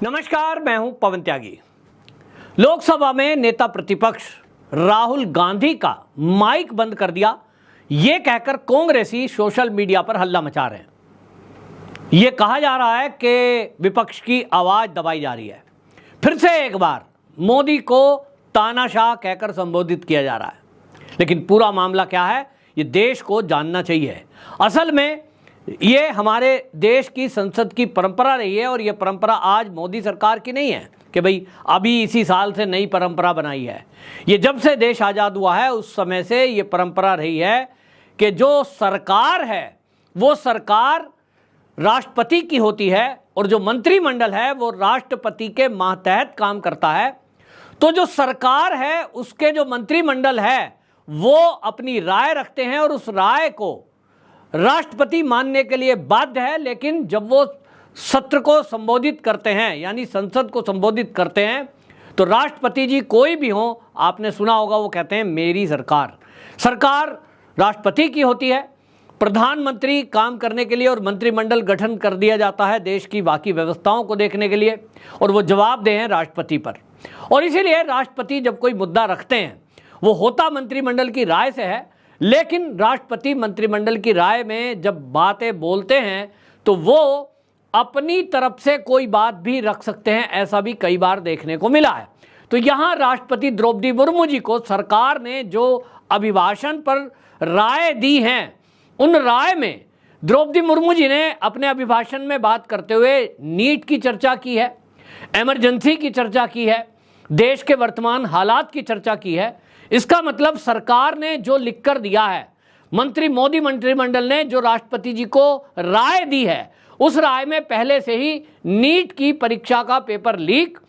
नमस्कार, मैं हूं पवन त्यागी। लोकसभा में नेता प्रतिपक्ष राहुल गांधी का माइक बंद कर दिया, यह कहकर कांग्रेसी सोशल मीडिया पर हल्ला मचा रहे हैं। यह कहा जा रहा है कि विपक्ष की आवाज दबाई जा रही है। फिर से एक बार मोदी को तानाशाह कहकर संबोधित किया जा रहा है। लेकिन पूरा मामला क्या है, ये देश को जानना चाहिए। असल में ये हमारे देश की संसद की परंपरा रही है और ये परंपरा आज मोदी सरकार की नहीं है कि भाई अभी इसी साल से नई परंपरा बनाई है। ये जब से देश आज़ाद हुआ है उस समय से ये परंपरा रही है कि जो सरकार है वो सरकार राष्ट्रपति की होती है और जो मंत्रिमंडल है वो राष्ट्रपति के मातहत काम करता है। तो जो सरकार है उसके जो मंत्रिमंडल है वो अपनी राय रखते हैं और उस राय को राष्ट्रपति मानने के लिए बाध्य है। लेकिन जब वो सत्र को संबोधित करते हैं यानी संसद को संबोधित करते हैं तो राष्ट्रपति जी कोई भी हो, आपने सुना होगा, वो कहते हैं मेरी सरकार। सरकार राष्ट्रपति की होती है, प्रधानमंत्री काम करने के लिए और मंत्रिमंडल गठन कर दिया जाता है देश की बाकी व्यवस्थाओं को देखने के लिए और वो जवाबदेह हैं राष्ट्रपति पर। और इसीलिए राष्ट्रपति जब कोई मुद्दा रखते हैं वो होता मंत्रिमंडल की राय से है, लेकिन राष्ट्रपति मंत्रिमंडल की राय में जब बातें बोलते हैं तो वो अपनी तरफ से कोई बात भी रख सकते हैं। ऐसा भी कई बार देखने को मिला है। तो यहाँ राष्ट्रपति द्रौपदी मुर्मू जी को सरकार ने जो अभिभाषण पर राय दी है उन राय में द्रौपदी मुर्मू जी ने अपने अभिभाषण में बात करते हुए नीट की चर्चा की है, इमरजेंसी की चर्चा की है, देश के वर्तमान हालात की चर्चा की है। इसका मतलब सरकार ने जो लिख कर दिया है, मोदी मंत्रिमंडल ने जो राष्ट्रपति जी को राय दी है उस राय में पहले से ही नीट की परीक्षा का पेपर लीक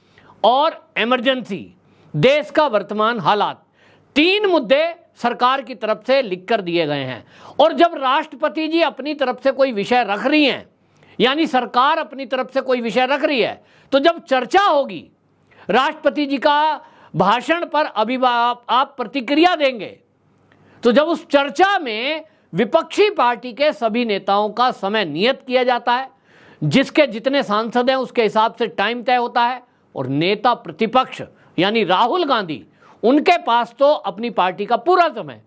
और इमरजेंसी, देश का वर्तमान हालात, तीन मुद्दे सरकार की तरफ से लिख कर दिए गए हैं। और जब राष्ट्रपति जी अपनी तरफ से कोई विषय रख रही हैं यानी सरकार अपनी तरफ से कोई विषय रख रही है तो जब चर्चा होगी, राष्ट्रपति जी का भाषण पर आप प्रतिक्रिया देंगे, तो जब उस चर्चा में विपक्षी पार्टी के सभी नेताओं का समय नियत किया जाता है, जिसके जितने सांसद हैं उसके हिसाब से टाइम तय होता है और नेता प्रतिपक्ष यानी राहुल गांधी, उनके पास तो अपनी पार्टी का पूरा समय,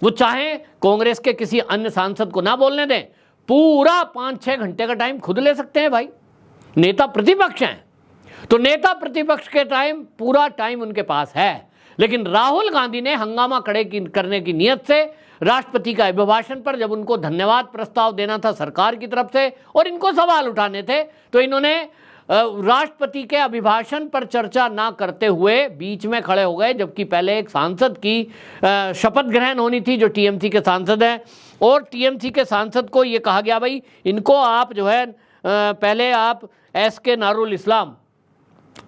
वो चाहे कांग्रेस के किसी अन्य सांसद को ना बोलने दें, पूरा 5-6 घंटे का टाइम खुद ले सकते हैं। भाई नेता प्रतिपक्ष हैं तो नेता प्रतिपक्ष के पूरा टाइम उनके पास है। लेकिन राहुल गांधी ने हंगामा करने की नियत से राष्ट्रपति का अभिभाषण पर जब उनको धन्यवाद प्रस्ताव देना था सरकार की तरफ से और इनको सवाल उठाने थे तो इन्होंने राष्ट्रपति के अभिभाषण पर चर्चा ना करते हुए बीच में खड़े हो गए, जबकि पहले एक सांसद की शपथ ग्रहण होनी थी जो टीएमसी के सांसद हैं और टीएमसी के सांसद को ये कहा गया भाई इनको आप जो है पहले आप SK नारुल इस्लाम,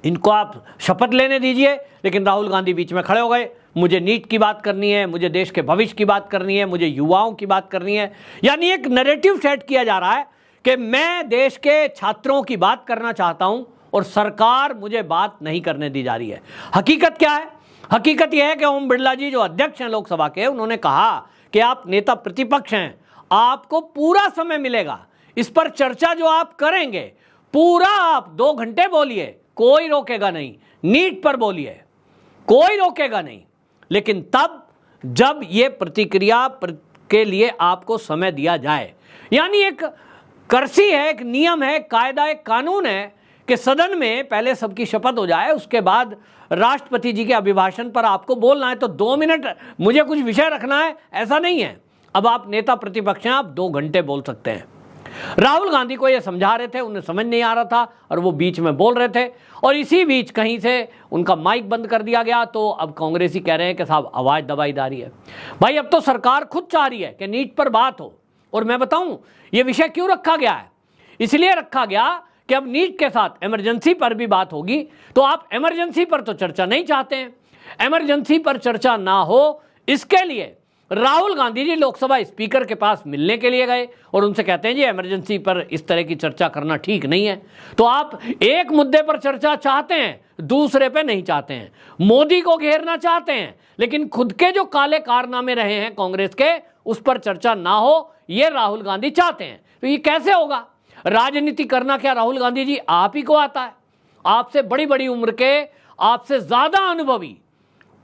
इनको आप शपथ लेने दीजिए। लेकिन राहुल गांधी बीच में खड़े हो गए, मुझे नीट की बात करनी है, मुझे देश के भविष्य की बात करनी है, मुझे युवाओं की बात करनी है। यानी एक नैरेटिव सेट किया जा रहा है कि मैं देश के छात्रों की बात करना चाहता हूं और सरकार मुझे बात नहीं करने दी जा रही है। हकीकत क्या है? हकीकत यह है कि ओम बिरला जी जो अध्यक्ष हैं लोकसभा के, उन्होंने कहा कि आप नेता प्रतिपक्ष हैं, आपको पूरा समय मिलेगा, इस पर चर्चा जो आप करेंगे पूरा आप 2 घंटे बोलिए, कोई रोकेगा नहीं। नीट पर बोलिए, कोई रोकेगा नहीं। लेकिन तब जब ये प्रतिक्रिया के लिए आपको समय दिया जाए, यानी एक कर्सी है, एक नियम है, कायदा, एक कानून है कि सदन में पहले सबकी शपथ हो जाए, उसके बाद राष्ट्रपति जी के अभिभाषण पर आपको बोलना है तो 2 मिनट मुझे कुछ विषय रखना है, ऐसा नहीं है। अब आप नेता प्रतिपक्ष हैं, आप 2 घंटे बोल सकते हैं। राहुल गांधी को ये समझा रहे थे, उन्हें समझ नहीं आ रहा था और वो बीच में बोल रहे थे और इसी बीच कहीं से उनका माइक बंद कर दिया गया। तो अब कांग्रेसी कह रहे हैं कि साहब आवाज दबाई जा रही है। भाई अब तो सरकार खुद चाह रही है कि नीट पर बात हो। और मैं बताऊं ये विषय क्यों रखा गया है, इसलिए रखा गया कि अब नीट के साथ इमरजेंसी पर भी बात होगी। तो आप इमरजेंसी पर तो चर्चा नहीं चाहते हैं, इमरजेंसी पर चर्चा ना हो इसके लिए राहुल गांधी जी लोकसभा स्पीकर के पास मिलने के लिए गए और उनसे कहते हैं जी इमरजेंसी पर इस तरह की चर्चा करना ठीक नहीं है। तो आप एक मुद्दे पर चर्चा चाहते हैं, दूसरे पे नहीं चाहते हैं, मोदी को घेरना चाहते हैं, लेकिन खुद के जो काले कारनामे रहे हैं कांग्रेस के उस पर चर्चा ना हो, ये राहुल गांधी चाहते हैं। तो ये कैसे होगा? राजनीति करना क्या राहुल गांधी जी आप ही को आता है? आपसे बड़ी बड़ी उम्र के, आपसे ज्यादा अनुभवी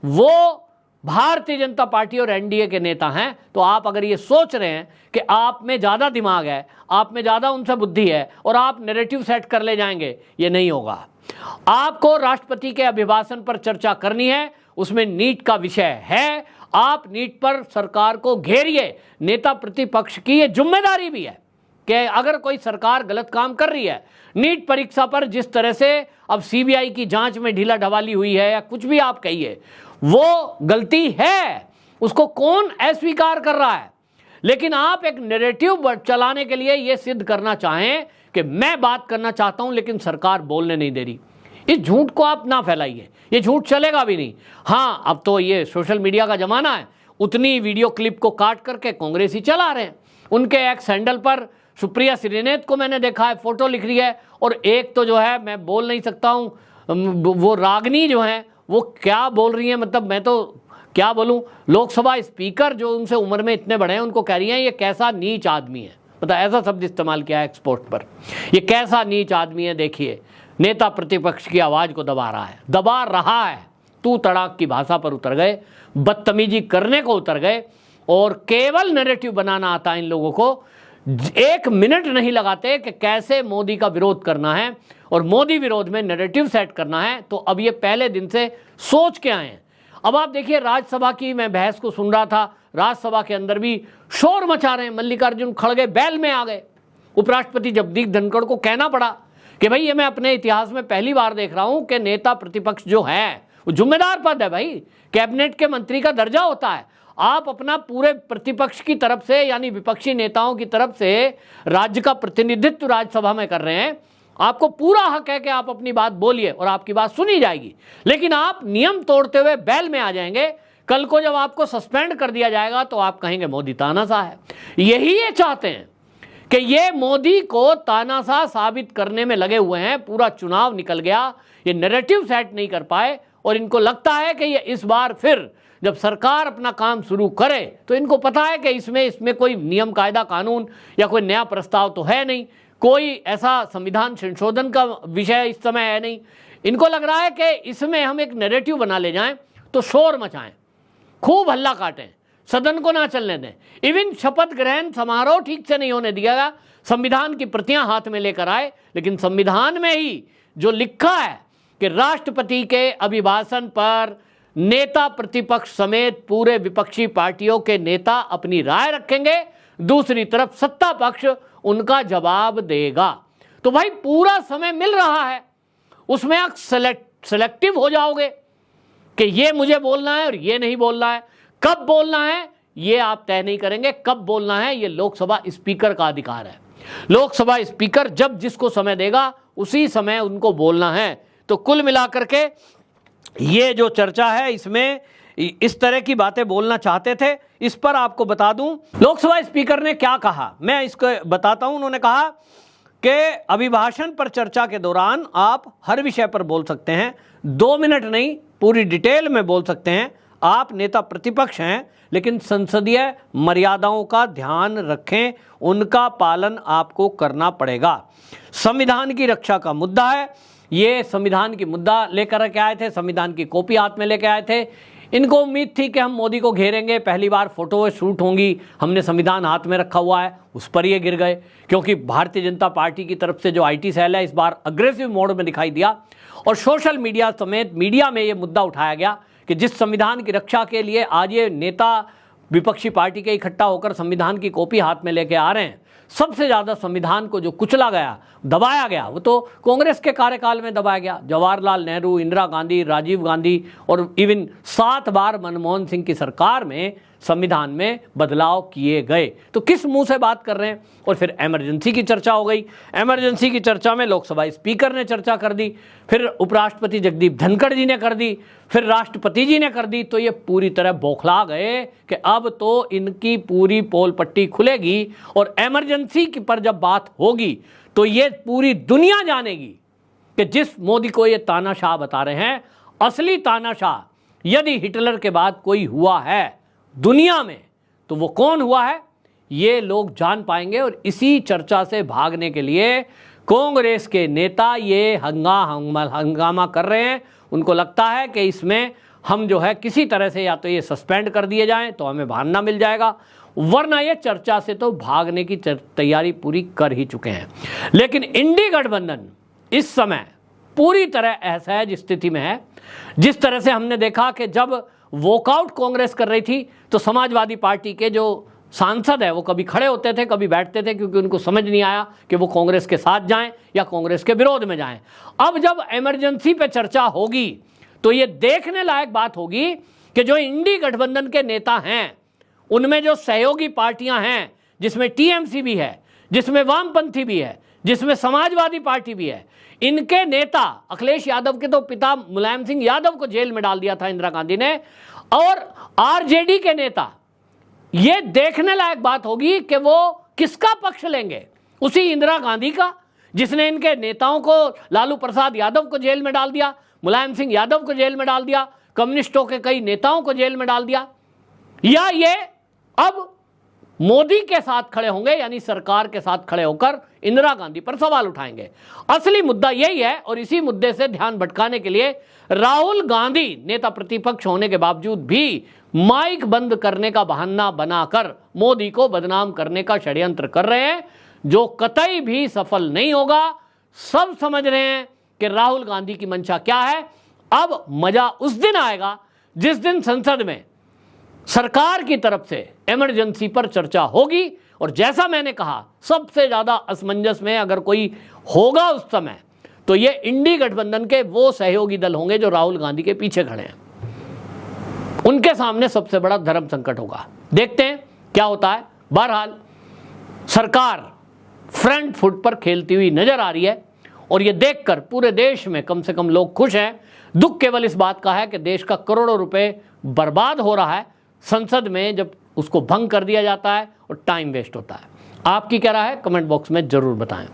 वो भारतीय जनता पार्टी और एनडीए के नेता हैं। तो आप अगर ये सोच रहे हैं कि आप में ज्यादा दिमाग है, आप में ज्यादा उनसे बुद्धि है और आप नैरेटिव सेट कर ले जाएंगे, ये नहीं होगा। आपको राष्ट्रपति के अभिभाषण पर चर्चा करनी है, उसमें नीट का विषय है। आप नीट पर सरकार को घेरिए। नेता प्रतिपक्ष की ये जिम्मेदारी भी है कि अगर कोई सरकार गलत काम कर रही है, नीट परीक्षा पर जिस तरह से अब सीबीआई की जांच में ढीला ढवाली हुई है या कुछ भी आप कहिए, वो गलती है, उसको कौन अस्वीकार कर रहा है। लेकिन आप एक नैरेटिव चलाने के लिए ये सिद्ध करना चाहें कि मैं बात करना चाहता हूं लेकिन सरकार बोलने नहीं दे रही, इस झूठ को आप ना फैलाइए, ये झूठ चलेगा भी नहीं। हाँ, अब तो ये सोशल मीडिया का जमाना है, उतनी वीडियो क्लिप को काट करके कांग्रेसी चला रहे हैं। उनके एक्स हैंडल पर सुप्रिया श्रीनेत को मैंने देखा है, फोटो लिख रही है, और एक तो जो है मैं बोल नहीं सकता हूं, वो रागनी जो है वो क्या बोल रही है, मतलब मैं तो क्या बोलूं, लोकसभा स्पीकर जो उनसे उम्र में इतने बड़े हैं उनको कह रही हैं ये कैसा नीच आदमी है, मतलब ऐसा शब्द इस्तेमाल किया है एक्सपोर्ट पर, ये कैसा नीच आदमी है। देखिए, नेता प्रतिपक्ष की आवाज को दबा रहा है, तू तड़ाक की भाषा पर उतर गए, बदतमीजी करने को उतर गए, और केवल नैरेटिव बनाना आता है इन लोगों को। 1 मिनट नहीं लगाते कि कैसे मोदी का विरोध करना है और मोदी विरोध में नैरेटिव सेट करना है। तो अब ये पहले दिन से सोच के आए हैं। अब आप देखिए, राज्यसभा की मैं बहस को सुन रहा था, राज्यसभा के अंदर भी शोर मचा रहे हैं, मल्लिकार्जुन खड़गे बैल में आ गए। उपराष्ट्रपति जगदीप धनखड़ को कहना पड़ा कि भाई ये मैं अपने इतिहास में पहली बार देख रहा हूं कि नेता प्रतिपक्ष जो है वो जिम्मेदार पद है, भाई कैबिनेट के मंत्री का दर्जा होता है। आप अपना पूरे प्रतिपक्ष की तरफ से यानी विपक्षी नेताओं की तरफ से राज्य का प्रतिनिधित्व राज्यसभा में कर रहे हैं, आपको पूरा हक है कि आप अपनी बात बोलिए और आपकी बात सुनी जाएगी। लेकिन आप नियम तोड़ते हुए बैल में आ जाएंगे। कल को जब आपको सस्पेंड कर दिया जाएगा तो आप कहेंगे मोदी तानाशाह है। यही ये चाहते हैं कि ये मोदी को तानाशाह साबित करने में लगे हुए हैं। पूरा चुनाव निकल गया, ये नैरेटिव सेट नहीं कर पाए, और इनको लगता है कि ये इस बार फिर जब सरकार अपना काम शुरू करे तो इनको पता है कि इसमें कोई नियम कायदा कानून या कोई नया प्रस्ताव तो है नहीं, कोई ऐसा संविधान संशोधन का विषय इस समय है नहीं। इनको लग रहा है कि इसमें हम एक नैरेटिव बना ले जाएं तो शोर मचाएं, खूब हल्ला काटें, सदन को ना चलने दें। इवन शपथ ग्रहण समारोह ठीक से नहीं होने दिया गया, संविधान की प्रतियां हाथ में लेकर आए, लेकिन संविधान में ही जो लिखा है कि राष्ट्रपति के अभिभाषण पर नेता प्रतिपक्ष समेत पूरे विपक्षी पार्टियों के नेता अपनी राय रखेंगे, दूसरी तरफ सत्ता पक्ष उनका जवाब देगा। तो भाई पूरा समय मिल रहा है, उसमें आप सेलेक्टिव हो जाओगे कि ये मुझे बोलना है और ये नहीं बोलना है। कब बोलना है ये आप तय नहीं करेंगे, कब बोलना है ये लोकसभा स्पीकर का अधिकार है। लोकसभा स्पीकर जब जिसको समय देगा उसी समय उनको बोलना है। तो कुल मिलाकर के ये जो चर्चा है इसमें इस तरह की बातें बोलना चाहते थे। इस पर आपको बता दूं लोकसभा स्पीकर ने क्या कहा, मैं इसको बताता हूं। उन्होंने कहा कि अभिभाषण पर चर्चा के दौरान आप हर विषय पर बोल सकते हैं, 2 मिनट नहीं पूरी डिटेल में बोल सकते हैं। आप नेता प्रतिपक्ष हैं, लेकिन संसदीय मर्यादाओं का ध्यान रखें, उनका पालन आपको करना पड़ेगा। संविधान की रक्षा का मुद्दा है, ये संविधान की मुद्दा लेकर के आए थे, संविधान की कॉपी हाथ में लेकर आए थे। इनको उम्मीद थी कि हम मोदी को घेरेंगे, पहली बार फोटो शूट होंगी, हमने संविधान हाथ में रखा हुआ है, उस पर ये गिर गए। क्योंकि भारतीय जनता पार्टी की तरफ से जो आईटी सेल है इस बार अग्रेसिव मोड में दिखाई दिया, और सोशल मीडिया समेत मीडिया में ये मुद्दा उठाया गया कि जिस संविधान की रक्षा के लिए आज ये नेता विपक्षी पार्टी के इकट्ठा होकर संविधान की कॉपी हाथ में लेके आ रहे हैं, सबसे ज़्यादा संविधान को जो कुचला गया, दबाया गया, वो तो कांग्रेस के कार्यकाल में दबाया गया। जवाहरलाल नेहरू, इंदिरा गांधी, राजीव गांधी और इवन 7 बार मनमोहन सिंह की सरकार में संविधान में बदलाव किए गए। तो किस मुंह से बात कर रहे हैं। और फिर इमरजेंसी की चर्चा हो गई। इमरजेंसी की चर्चा में लोकसभा स्पीकर ने चर्चा कर दी, फिर उपराष्ट्रपति जगदीप धनखड़ जी ने कर दी, फिर राष्ट्रपति जी ने कर दी। तो ये पूरी तरह बौखला गए कि अब तो इनकी पूरी पोल पट्टी खुलेगी, और इमरजेंसी पर जब बात होगी तो ये पूरी दुनिया जानेगी कि जिस मोदी को ये तानाशाह बता रहे हैं, असली तानाशाह यदि हिटलर के बाद कोई हुआ है दुनिया में तो वो कौन हुआ है, ये लोग जान पाएंगे। और इसी चर्चा से भागने के लिए कांग्रेस के नेता ये हंगामा कर रहे हैं। उनको लगता है कि इसमें हम जो है किसी तरह से या तो ये सस्पेंड कर दिए जाएं तो हमें बहाना मिल जाएगा, वरना ये चर्चा से तो भागने की तैयारी पूरी कर ही चुके हैं। लेकिन इंडी गठबंधन इस समय पूरी तरह असहज स्थिति में है। जिस तरह से हमने देखा कि जब वॉकआउट कांग्रेस कर रही थी तो समाजवादी पार्टी के जो सांसद है वो कभी खड़े होते थे, कभी बैठते थे, क्योंकि उनको समझ नहीं आया कि वो कांग्रेस के साथ जाएं या कांग्रेस के विरोध में जाएं। अब जब इमरजेंसी पे चर्चा होगी तो ये देखने लायक बात होगी कि जो इंडी गठबंधन के नेता हैं उनमें जो सहयोगी पार्टियां हैं, जिसमें टीएमसी भी है, जिसमें वामपंथी भी है, जिसमें समाजवादी पार्टी भी है, इनके नेता अखिलेश यादव के तो पिता मुलायम सिंह यादव को जेल में डाल दिया था इंदिरा गांधी ने, और आरजेडी के नेता, ये देखने लायक बात होगी कि वो किसका पक्ष लेंगे। उसी इंदिरा गांधी का जिसने इनके नेताओं को, लालू प्रसाद यादव को जेल में डाल दिया, मुलायम सिंह यादव को जेल में डाल दिया, कम्युनिस्टों के कई नेताओं को जेल में डाल दिया, या ये अब मोदी के साथ खड़े होंगे, यानी सरकार के साथ खड़े होकर इंदिरा गांधी पर सवाल उठाएंगे। असली मुद्दा यही है और इसी मुद्दे से ध्यान भटकाने के लिए राहुल गांधी नेता प्रतिपक्ष होने के बावजूद भी माइक बंद करने का बहाना बनाकर मोदी को बदनाम करने का षड्यंत्र कर रहे हैं, जो कतई भी सफल नहीं होगा। सब समझ रहे हैं कि राहुल गांधी की मंशा क्या है। अब मजा उस दिन आएगा जिस दिन संसद में सरकार की तरफ से इमरजेंसी पर चर्चा होगी, और जैसा मैंने कहा सबसे ज्यादा असमंजस में अगर कोई होगा उस समय तो ये इंडी गठबंधन के वो सहयोगी दल होंगे जो राहुल गांधी के पीछे खड़े हैं। उनके सामने सबसे बड़ा धर्म संकट होगा। देखते हैं क्या होता है। बहरहाल सरकार फ्रंट फुट पर खेलती हुई नजर आ रही है और ये देखकर पूरे देश में कम से कम लोग खुश हैं। दुख केवल इस बात का है कि देश का करोड़ों रुपए बर्बाद हो रहा है संसद में जब उसको भंग कर दिया जाता है और टाइम वेस्ट होता है। आपकी क्या राय है कमेंट बॉक्स में जरूर बताएं।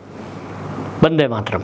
वंदे मातरम।